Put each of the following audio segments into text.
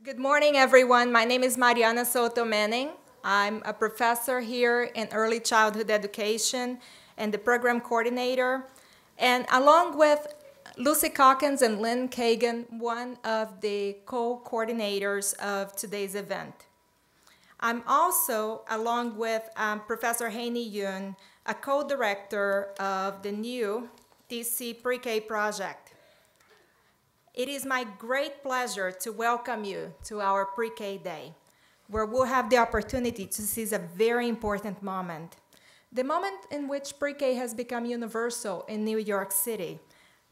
Good morning, everyone. My name is Mariana Soto Manning. I'm a professor here in early childhood education and the program coordinator. And along with Lucy Calkins and Lynn Kagan, one of the co-coordinators of today's event. I'm also, along with Professor Haney Yoon, a co-director of the new TC Pre-K project. It is my great pleasure to welcome you to our Pre-K Day, where we'll have the opportunity to seize a very important moment. The moment in which Pre-K has become universal in New York City,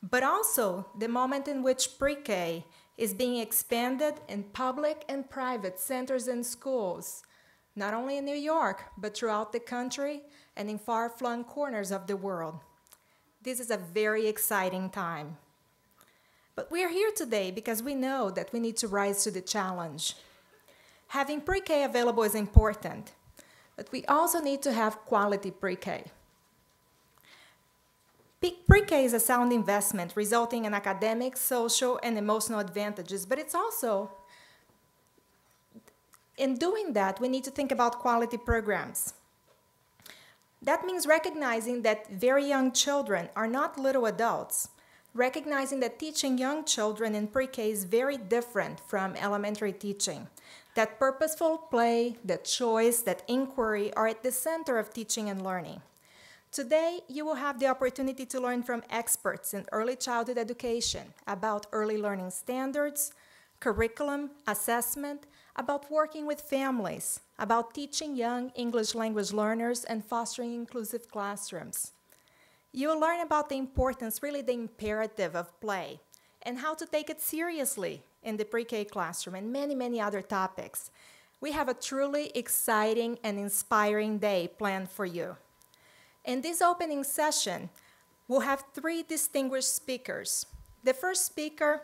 but also the moment in which Pre-K is being expanded in public and private centers and schools, not only in New York, but throughout the country and in far-flung corners of the world. This is a very exciting time. But we are here today because we know that we need to rise to the challenge. Having pre-K available is important, but we also need to have quality pre-K. Pre-K is a sound investment resulting in academic, social, and emotional advantages, but it's also, in doing that, we need to think about quality programs. That means recognizing that very young children are not little adults, recognizing that teaching young children in pre-K is very different from elementary teaching, that purposeful play, that choice, that inquiry are at the center of teaching and learning. Today, you will have the opportunity to learn from experts in early childhood education about early learning standards, curriculum, assessment, about working with families, about teaching young English language learners and fostering inclusive classrooms. You'll learn about the importance, really the imperative of play, and how to take it seriously in the pre-K classroom, and many, many other topics. We have a truly exciting and inspiring day planned for you. In this opening session, we'll have three distinguished speakers. The first speaker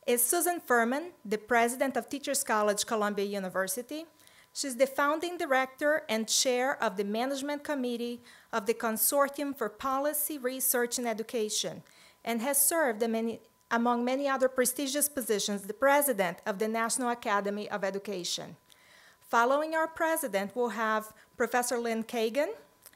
is Susan Fuhrman, the president of Teachers College, Columbia University. She's the founding director and chair of the management committee of the Consortium for Policy, Research, and Education, and has served among many other prestigious positions, the president of the National Academy of Education. Following our president, we'll have Professor Lynn Kagan,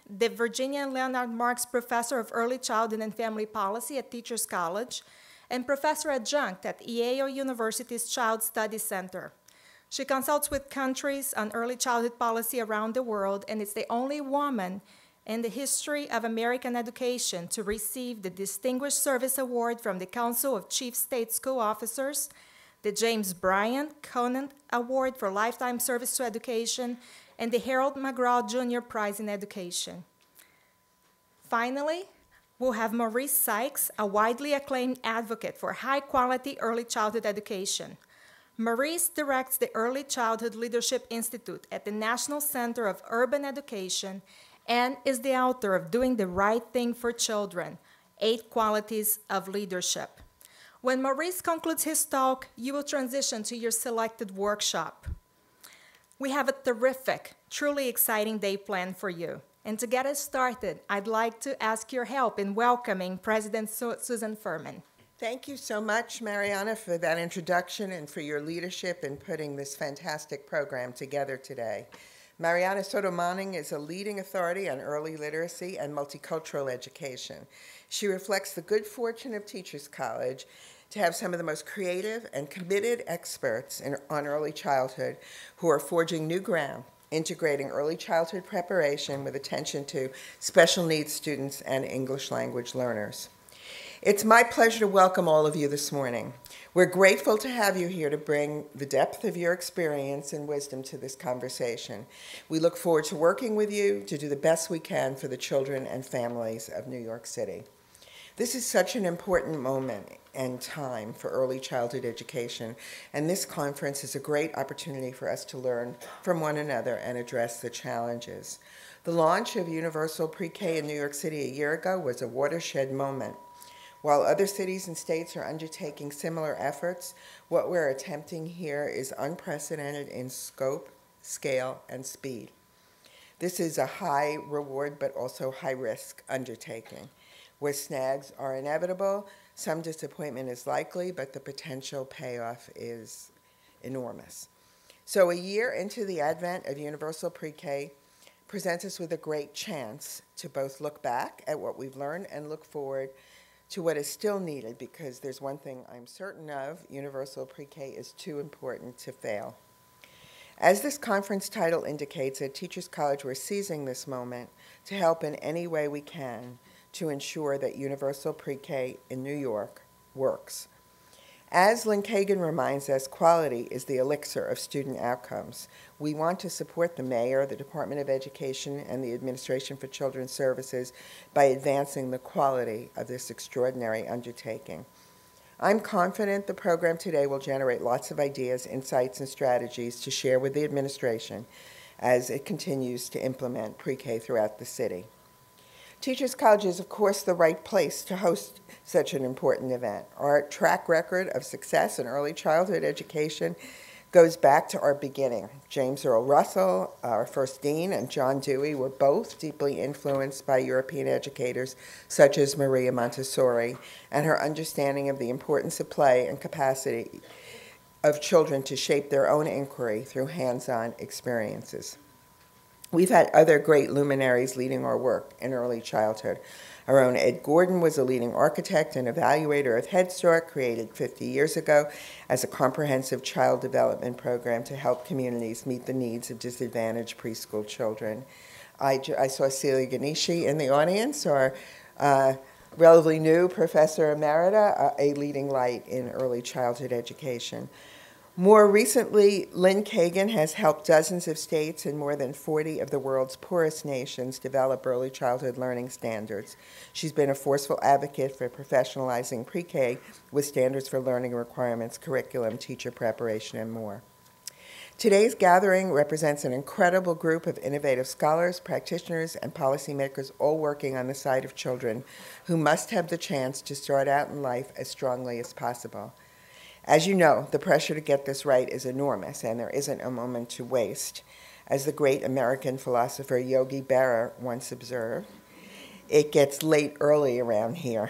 the Virginia and Leonard Marx Professor of Early Childhood and Family Policy at Teachers College, and Professor Adjunct at Yale University's Child Studies Center. She consults with countries on early childhood policy around the world, and is the only woman in the history of American education to receive the Distinguished Service Award from the Council of Chief State School Officers, the James Bryant Conant Award for Lifetime Service to Education, and the Harold McGraw Jr. Prize in Education. Finally, we'll have Maurice Sykes, a widely acclaimed advocate for high-quality early childhood education. Maurice directs the Early Childhood Leadership Institute at the National Center of Urban Education and is the author of Doing the Right Thing for Children, 8 Qualities of Leadership. When Maurice concludes his talk, you will transition to your selected workshop. We have a terrific, truly exciting day planned for you. And to get us started, I'd like to ask your help in welcoming President Susan Fuhrman. Thank you so much, Mariana, for that introduction and for your leadership in putting this fantastic program together today. Mariana Soto Manning is a leading authority on early literacy and multicultural education. She reflects the good fortune of Teachers College to have some of the most creative and committed experts on early childhood who are forging new ground, integrating early childhood preparation with attention to special needs students and English language learners. It's my pleasure to welcome all of you this morning. We're grateful to have you here to bring the depth of your experience and wisdom to this conversation. We look forward to working with you to do the best we can for the children and families of New York City. This is such an important moment and time for early childhood education, and this conference is a great opportunity for us to learn from one another and address the challenges. The launch of Universal Pre-K in New York City a year ago was a watershed moment. While other cities and states are undertaking similar efforts, what we're attempting here is unprecedented in scope, scale, and speed. This is a high reward but also high risk undertaking, where snags are inevitable, some disappointment is likely, but the potential payoff is enormous. So a year into the advent of universal pre-K presents us with a great chance to both look back at what we've learned and look forward to what is still needed, because there's one thing I'm certain of: universal pre-K is too important to fail. As this conference title indicates, at Teachers College we're seizing this moment to help in any way we can to ensure that universal pre-K in New York works. As Lynn Kagan reminds us, quality is the elixir of student outcomes. We want to support the mayor, the Department of Education, and the Administration for Children's Services by advancing the quality of this extraordinary undertaking. I'm confident the program today will generate lots of ideas, insights, and strategies to share with the administration as it continues to implement pre-K throughout the city. Teachers College is, of course, the right place to host such an important event. Our track record of success in early childhood education goes back to our beginning. James Earl Russell, our first dean, and John Dewey were both deeply influenced by European educators such as Maria Montessori and her understanding of the importance of play and capacity of children to shape their own inquiry through hands-on experiences. We've had other great luminaries leading our work in early childhood. Our own Ed Gordon was a leading architect and evaluator of Head Start, created 50 years ago as a comprehensive child development program to help communities meet the needs of disadvantaged preschool children. I saw Celia Ganeshi in the audience, our relatively new Professor Emerita, a leading light in early childhood education. More recently, Lynn Kagan has helped dozens of states and more than 40 of the world's poorest nations develop early childhood learning standards. She's been a forceful advocate for professionalizing pre-K with standards for learning requirements, curriculum, teacher preparation, and more. Today's gathering represents an incredible group of innovative scholars, practitioners, and policymakers, all working on the side of children who must have the chance to start out in life as strongly as possible. As you know, the pressure to get this right is enormous, and there isn't a moment to waste. As the great American philosopher Yogi Berra once observed, it gets late early around here.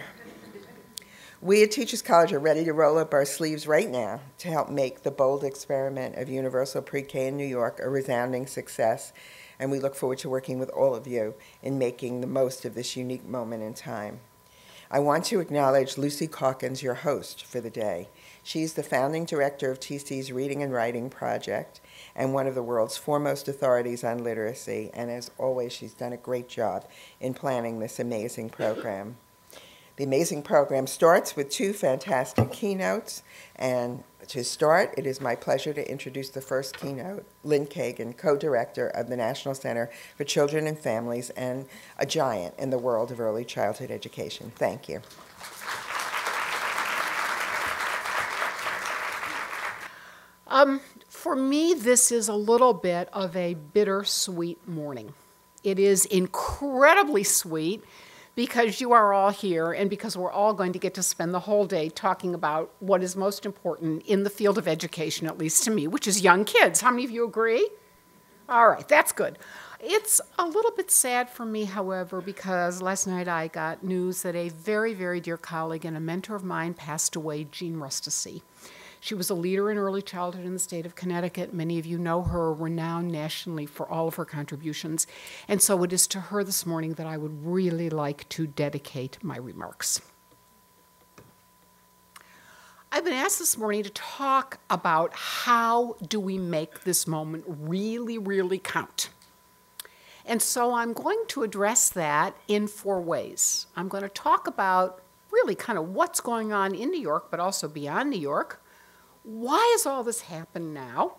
We at Teachers College are ready to roll up our sleeves right now to help make the bold experiment of universal pre-K in New York a resounding success, and we look forward to working with all of you in making the most of this unique moment in time. I want to acknowledge Lucy Calkins, your host for the day. She's the founding director of TC's Reading and Writing Project and one of the world's foremost authorities on literacy, and as always, she's done a great job in planning this amazing program. The amazing program starts with two fantastic keynotes, and to start, it is my pleasure to introduce the first keynote, Lynn Kagan, co-director of the National Center for Children and Families and a giant in the world of early childhood education. Thank you. For me, this is a little bit of a bittersweet morning. It is incredibly sweet because you are all here and because we're all going to get to spend the whole day talking about what is most important in the field of education, at least to me, which is young kids. How many of you agree? All right, that's good. It's a little bit sad for me, however, because last night I got news that a very, very dear colleague and a mentor of mine passed away, Jean Rustici. She was a leader in early childhood in the state of Connecticut. Many of you know her, renowned nationally for all of her contributions. And so it is to her this morning that I would really like to dedicate my remarks. I've been asked this morning to talk about how do we make this moment really, really count. And so I'm going to address that in 4 ways. I'm going to talk about really kind of what's going on in New York, but also beyond New York. Why has all this happened now?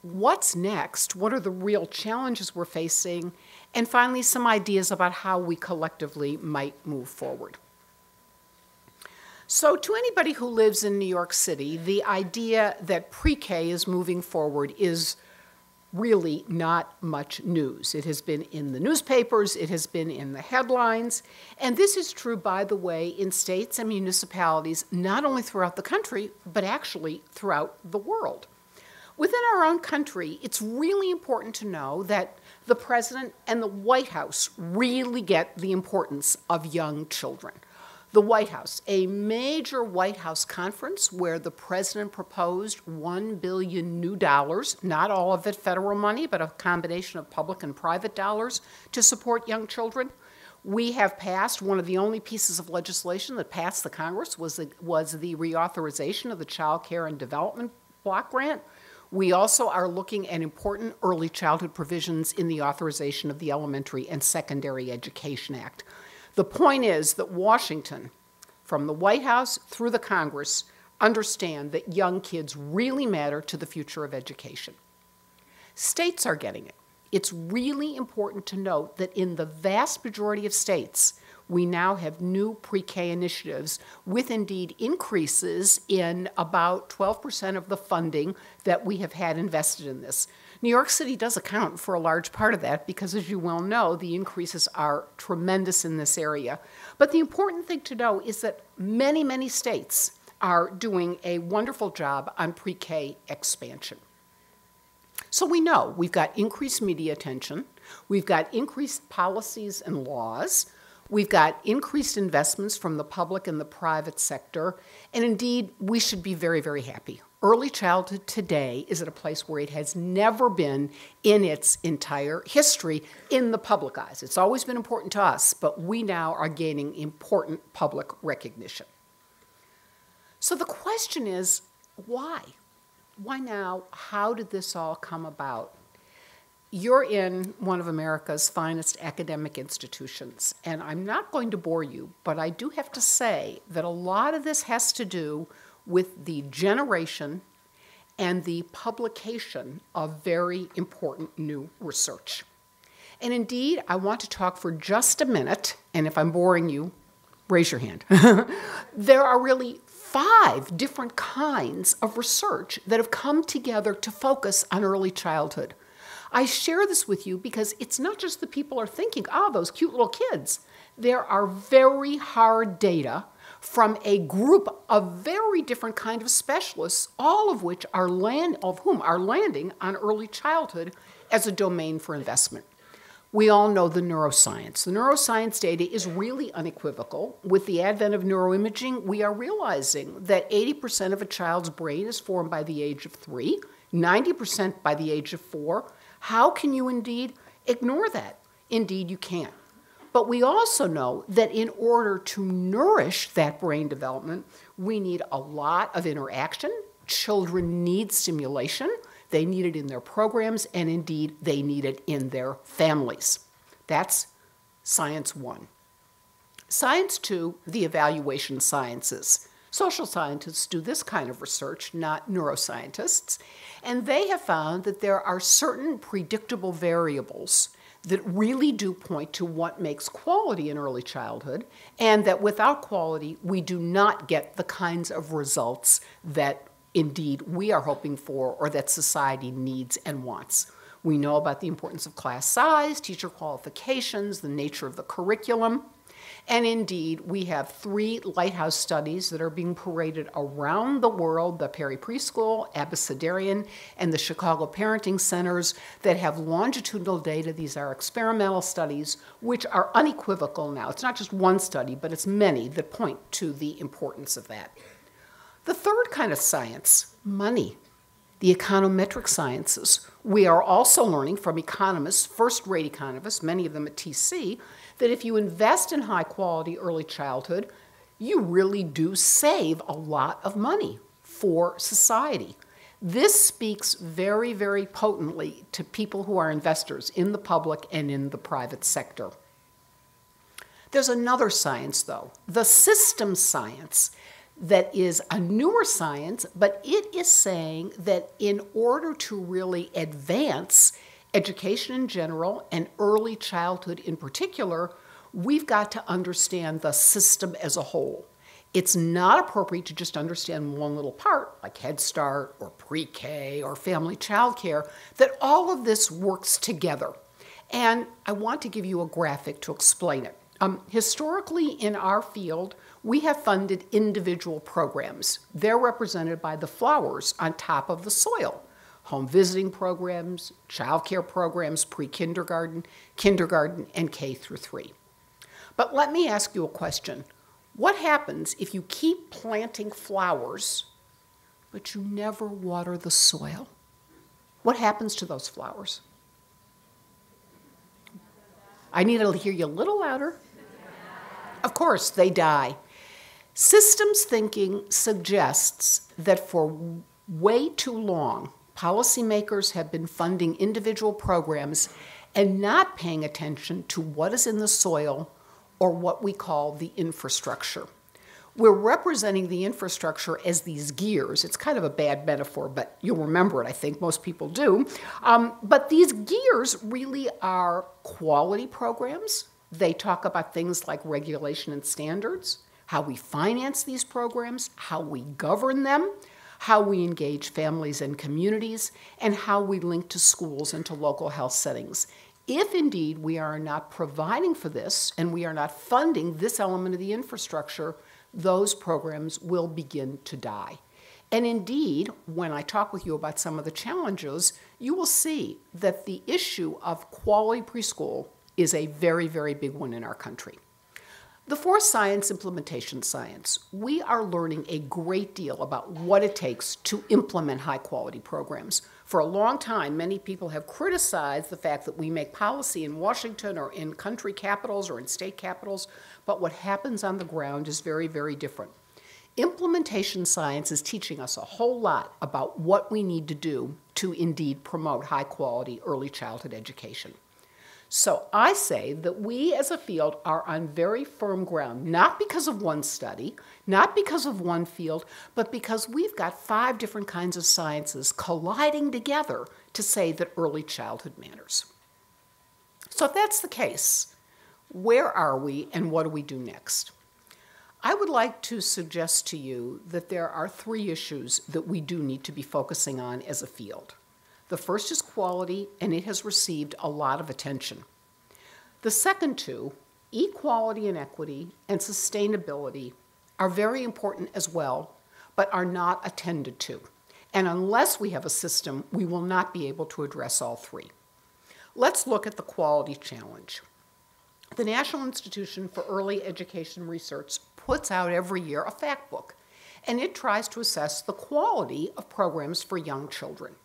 What's next? What are the real challenges we're facing? And finally, some ideas about how we collectively might move forward. So to anybody who lives in New York City, the idea that pre-K is moving forward is really not much news. It has been in the newspapers, it has been in the headlines, and this is true, by the way, in states and municipalities, not only throughout the country, but actually throughout the world. Within our own country, it's really important to know that the President and the White House really get the importance of young children. The White House, a major White House conference where the president proposed $1 billion new dollars, not all of it federal money, but a combination of public and private dollars to support young children. We have passed, one of the only pieces of legislation that passed the Congress was the reauthorization of the Child Care and Development Block Grant. We also are looking at important early childhood provisions in the authorization of the Elementary and Secondary Education Act. The point is that Washington, from the White House through the Congress, understand that young kids really matter to the future of education. States are getting it. It's really important to note that in the vast majority of states, we now have new pre-K initiatives with indeed increases in about 12% of the funding that we have had invested in this. New York City does account for a large part of that because, as you well know, the increases are tremendous in this area. But the important thing to know is that many, many states are doing a wonderful job on pre-K expansion. So we know we've got increased media attention, we've got increased policies and laws, we've got increased investments from the public and the private sector, and indeed, we should be very, very happy. Early childhood today is at a place where it has never been in its entire history in the public eyes. It's always been important to us, but we now are gaining important public recognition. So the question is, why? Why now? How did this all come about? You're in one of America's finest academic institutions, and I'm not going to bore you, but I do have to say that a lot of this has to do with the generation and the publication of very important new research. And indeed, I want to talk for just a minute, and if I'm boring you, raise your hand. There are really 5 different kinds of research that have come together to focus on early childhood. I share this with you because it's not just that people are thinking, those cute little kids. There are very hard data from a group of very different kind of specialists, all of which are landing on early childhood as a domain for investment. We all know the neuroscience. The neuroscience data is really unequivocal. With the advent of neuroimaging, we are realizing that 80% of a child's brain is formed by the age of 3, 90% by the age of 4. How can you indeed ignore that? Indeed, you can't. But we also know that in order to nourish that brain development, we need a lot of interaction. Children need stimulation. They need it in their programs, and indeed, they need it in their families. That's science 1. Science 2, the evaluation sciences. Social scientists do this kind of research, not neuroscientists, and they have found that there are certain predictable variables that really do point to what makes quality in early childhood, and that without quality, we do not get the kinds of results that indeed we are hoping for or that society needs and wants. We know about the importance of class size, teacher qualifications, the nature of the curriculum, and indeed we have 3 lighthouse studies that are being paraded around the world, the Perry Preschool, Abecedarian, and the Chicago Parenting Centers that have longitudinal data. These are experimental studies which are unequivocal now. It's not just one study, but it's many that point to the importance of that. The third kind of science, money, the econometric sciences. We are also learning from economists, first-rate economists, many of them at TC, that if you invest in high-quality early childhood, you really do save a lot of money for society. This speaks very, very potently to people who are investors in the public and in the private sector. There's another science, though, the system science, that is a newer science, but it is saying that in order to really advance education in general and early childhood in particular, we've got to understand the system as a whole. It's not appropriate to just understand one little part, like Head Start or pre-K or family child care, that all of this works together. And I want to give you a graphic to explain it. Historically, in our field, we have funded individual programs. They're represented by the flowers on top of the soil. Home visiting programs, child care programs, pre-kindergarten, kindergarten, and K through 3. But let me ask you a question. What happens if you keep planting flowers, but you never water the soil? What happens to those flowers? I need to hear you a little louder. Of course, they die. Systems thinking suggests that for way too long, policymakers have been funding individual programs and not paying attention to what is in the soil or what we call the infrastructure. We're representing the infrastructure as these gears. It's kind of a bad metaphor, but you'll remember it, I think most people do. But these gears really are quality programs. They talk about things like regulation and standards, how we finance these programs, how we govern them, how we engage families and communities, and how we link to schools and to local health settings. If indeed we are not providing for this and we are not funding this element of the infrastructure, those programs will begin to die. And indeed, when I talk with you about some of the challenges, you will see that the issue of quality preschool is a very, very big one in our country. The fourth science, implementation science. We are learning a great deal about what it takes to implement high-quality programs. For a long time, many people have criticized the fact that we make policy in Washington or in country capitals or in state capitals, but what happens on the ground is very, very different. Implementation science is teaching us a whole lot about what we need to do to indeed promote high-quality early childhood education. So I say that we as a field are on very firm ground, not because of one study, not because of one field, but because we've got 5 different kinds of sciences colliding together to say that early childhood matters. So if that's the case, where are we and what do we do next? I would like to suggest to you that there are 3 issues that we do need to be focusing on as a field. The first is quality, and it has received a lot of attention. The second 2, equality and equity and sustainability, are very important as well, but are not attended to. And unless we have a system, we will not be able to address all 3. Let's look at the quality challenge. The National Institution for Early Education Research puts out every year a fact book, and it tries to assess the quality of programs for young children.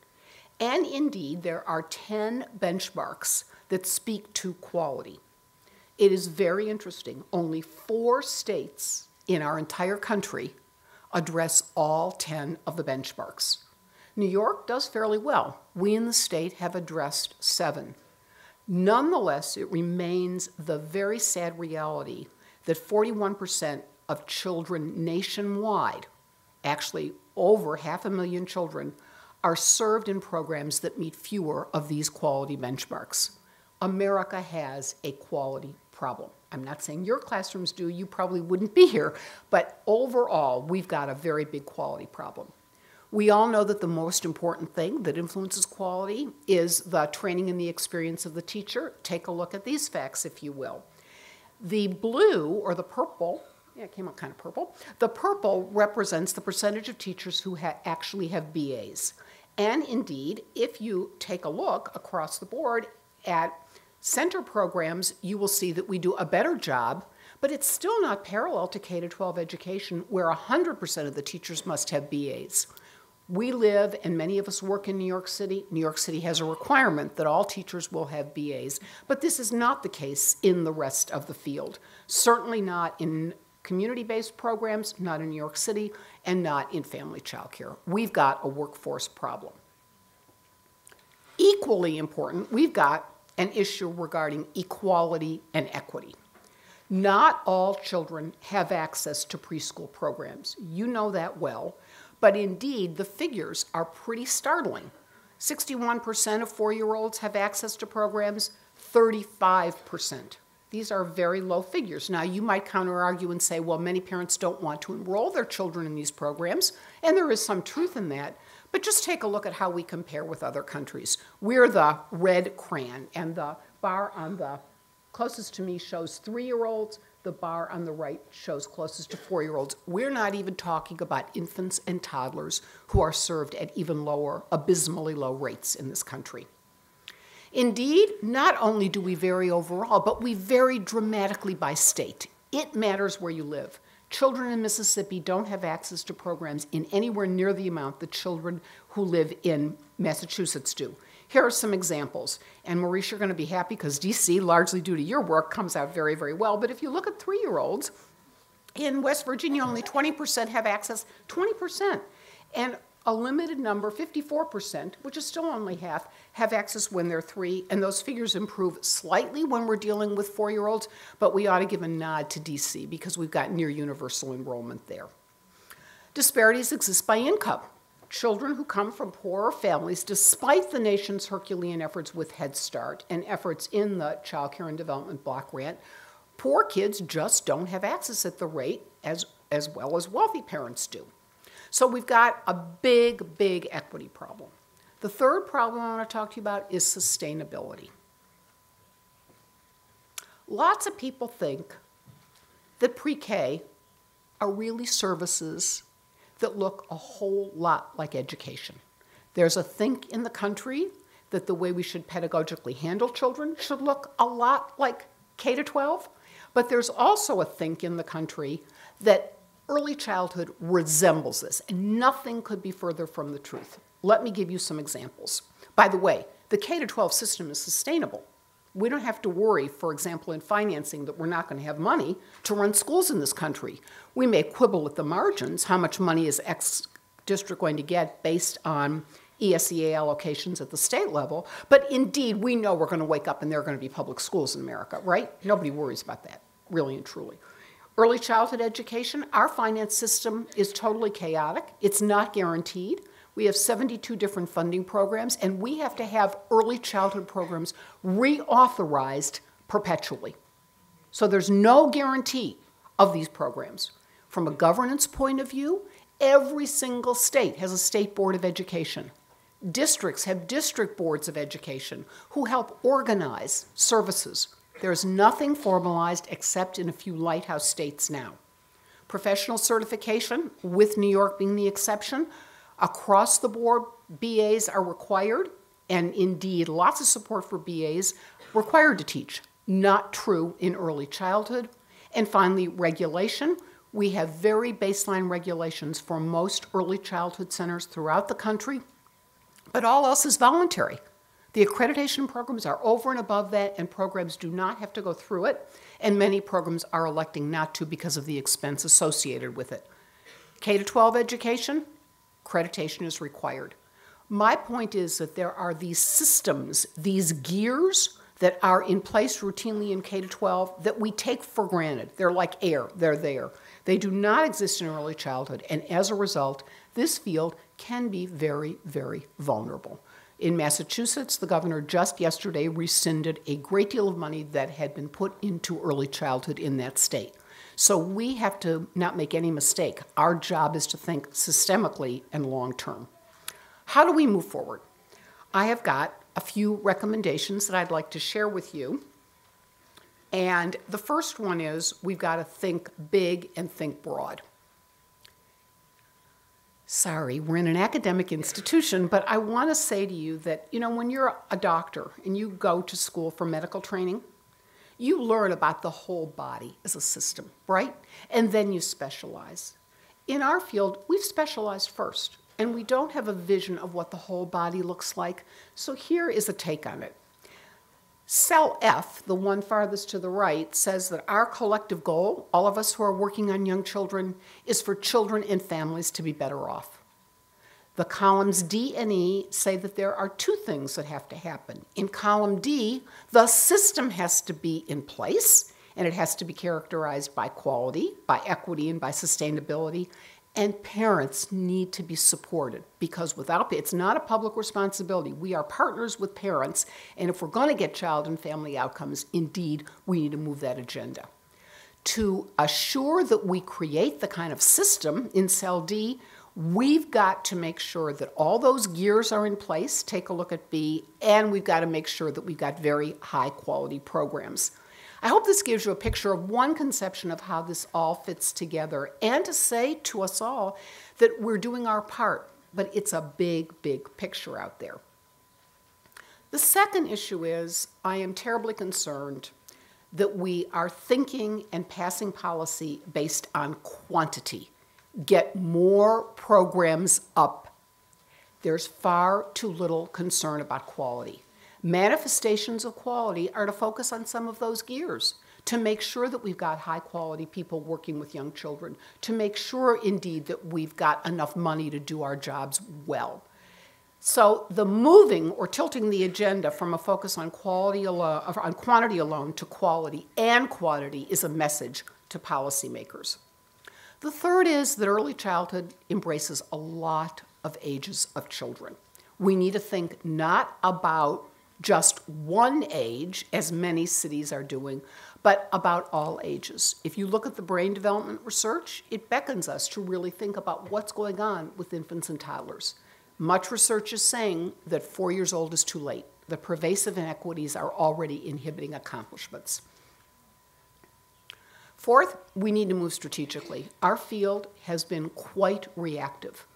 And indeed, there are 10 benchmarks that speak to quality. It is very interesting. Only 4 states in our entire country address all 10 of the benchmarks. New York does fairly well. We in the state have addressed 7. Nonetheless, it remains the very sad reality that 41% of children nationwide, actually over 500,000 children, are served in programs that meet fewer of these quality benchmarks. America has a quality problem. I'm not saying your classrooms do, you probably wouldn't be here, but overall, we've got a very big quality problem. We all know that the most important thing that influences quality is the training and the experience of the teacher. Take a look at these facts, if you will. The blue, or the purple, yeah, it came out kind of purple. The purple represents the percentage of teachers who actually have BAs. And indeed, if you take a look across the board at center programs, you will see that we do a better job, but it's still not parallel to K-12 education, where 100% of the teachers must have BAs. We live, and many of us work in New York City. New York City has a requirement that all teachers will have BAs, but this is not the case in the rest of the field. Certainly not in community-based programs, not in New York City, and not in family child care. We've got a workforce problem. Equally important, we've got an issue regarding equality and equity. Not all children have access to preschool programs. You know that well, but indeed the figures are pretty startling. 61% of 4-year-olds have access to programs, 35%. These are very low figures. Now, you might counter-argue and say, well, many parents don't want to enroll their children in these programs, and there is some truth in that. But just take a look at how we compare with other countries. We're the red crayon, and the bar on the closest to me shows 3-year-olds. The bar on the right shows closest to 4-year-olds. We're not even talking about infants and toddlers who are served at even lower, abysmally low rates in this country. Indeed, not only do we vary overall, but we vary dramatically by state. It matters where you live. Children in Mississippi don't have access to programs in anywhere near the amount that children who live in Massachusetts do. Here are some examples. And Maurice, you're going to be happy because DC, largely due to your work, comes out very, very well. But if you look at 3-year-olds, in West Virginia, only 20% have access, 20%. And a limited number, 54%, which is still only half, have access when they're 3. And those figures improve slightly when we're dealing with 4-year-olds, but we ought to give a nod to DC because we've got near universal enrollment there. Disparities exist by income. Children who come from poorer families, despite the nation's Herculean efforts with Head Start and efforts in the Child Care and Development Block Grant, poor kids just don't have access at the rate as well as wealthy parents do. So we've got a big, big equity problem. The third problem I want to talk to you about is sustainability. Lots of people think that pre-K are really services that look a whole lot like education. There's a think in the country that the way we should pedagogically handle children should look a lot like K-12, but there's also a think in the country that early childhood resembles this, and nothing could be further from the truth. Let me give you some examples. By the way, the K-12 system is sustainable. We don't have to worry, for example, in financing that we're not going to have money to run schools in this country. We may quibble at the margins, how much money is X district going to get based on ESEA allocations at the state level, but indeed we know we're going to wake up and there are going to be public schools in America, right? Nobody worries about that, really and truly. Early childhood education, our finance system is totally chaotic. It's not guaranteed. We have 72 different funding programs, and we have to have early childhood programs reauthorized perpetually. So there's no guarantee of these programs. From a governance point of view, every single state has a state board of education. Districts have district boards of education who help organize services. There's nothing formalized except in a few lighthouse states now. Professional certification, with New York being the exception, across the board, BAs are required, and indeed lots of support for BAs required to teach. Not true in early childhood. And finally, regulation. We have very baseline regulations for most early childhood centers throughout the country, but all else is voluntary. The accreditation programs are over and above that, and programs do not have to go through it, and many programs are electing not to because of the expense associated with it. K-12 education, accreditation is required. My point is that there are these systems, these gears that are in place routinely in K-12 that we take for granted. They're like air, they're there. They do not exist in early childhood, and as a result, this field can be very, very vulnerable. In Massachusetts, the governor just yesterday rescinded a great deal of money that had been put into early childhood in that state. So we have to not make any mistake. Our job is to think systemically and long-term. How do we move forward? I have got a few recommendations that I'd like to share with you. And the first one is we've got to think big and think broad. Sorry, we're in an academic institution, but I want to say to you that, when you're a doctor and you go to school for medical training, you learn about the whole body as a system, right? And then you specialize. In our field, we've specialized first, and we don't have a vision of what the whole body looks like. So here is a take on it. Cell F, the one farthest to the right, says that our collective goal, all of us who are working on young children, is for children and families to be better off. The columns D and E say that there are two things that have to happen. In column D, the system has to be in place, and it has to be characterized by quality, by equity, and by sustainability. And parents need to be supported because without it's not a public responsibility. We are partners with parents, and if we're going to get child and family outcomes, indeed, we need to move that agenda. To assure that we create the kind of system in cell D, we've got to make sure that all those gears are in place, take a look at B, and we've got to make sure that we've got very high quality programs. I hope this gives you a picture of one conception of how this all fits together and to say to us all that we're doing our part, but it's a big, big picture out there. The second issue is I am terribly concerned that we are thinking and passing policy based on quantity. Get more programs up. There's far too little concern about quality. Manifestations of quality are to focus on some of those gears, to make sure that we've got high-quality people working with young children, to make sure, indeed, that we've got enough money to do our jobs well. So the moving or tilting the agenda from a focus on quality alone, on quantity alone to quality and quantity is a message to policymakers. The third is that early childhood embraces a lot of ages of children. We need to think not about just one age, as many cities are doing, but about all ages. If you look at the brain development research, it beckons us to really think about what's going on with infants and toddlers. Much research is saying that 4 years old is too late. The pervasive inequities are already inhibiting accomplishments. Fourth, we need to move strategically. Our field has been quite reactive.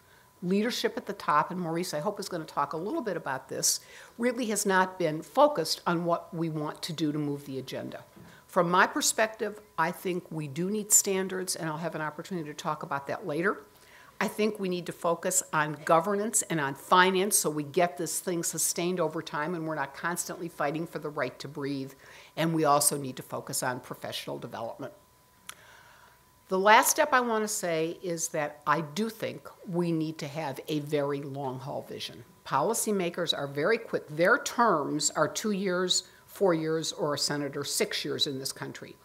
Leadership at the top, and Maurice, I hope, is going to talk a little bit about this, really has not been focused on what we want to do to move the agenda. From my perspective, I think we do need standards, and I'll have an opportunity to talk about that later. I think we need to focus on governance and on finance so we get this thing sustained over time and we're not constantly fighting for the right to breathe. And we also need to focus on professional development. The last step I want to say is that I do think we need to have a very long-haul vision. Policymakers are very quick. Their terms are 2 years, 4 years, or a senator 6 years in this country.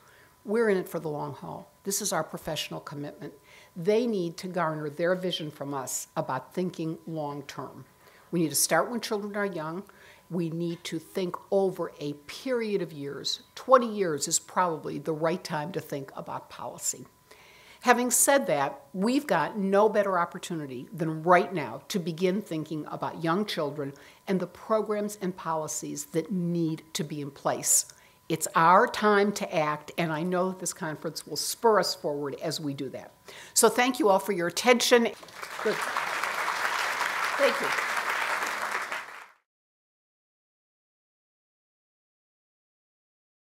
We're in it for the long haul. This is our professional commitment. They need to garner their vision from us about thinking long-term. We need to start when children are young. We need to think over a period of years. 20 years is probably the right time to think about policy. Having said that, we've got no better opportunity than right now to begin thinking about young children and the programs and policies that need to be in place. It's our time to act, and I know that this conference will spur us forward as we do that. So thank you all for your attention. Good. Thank you.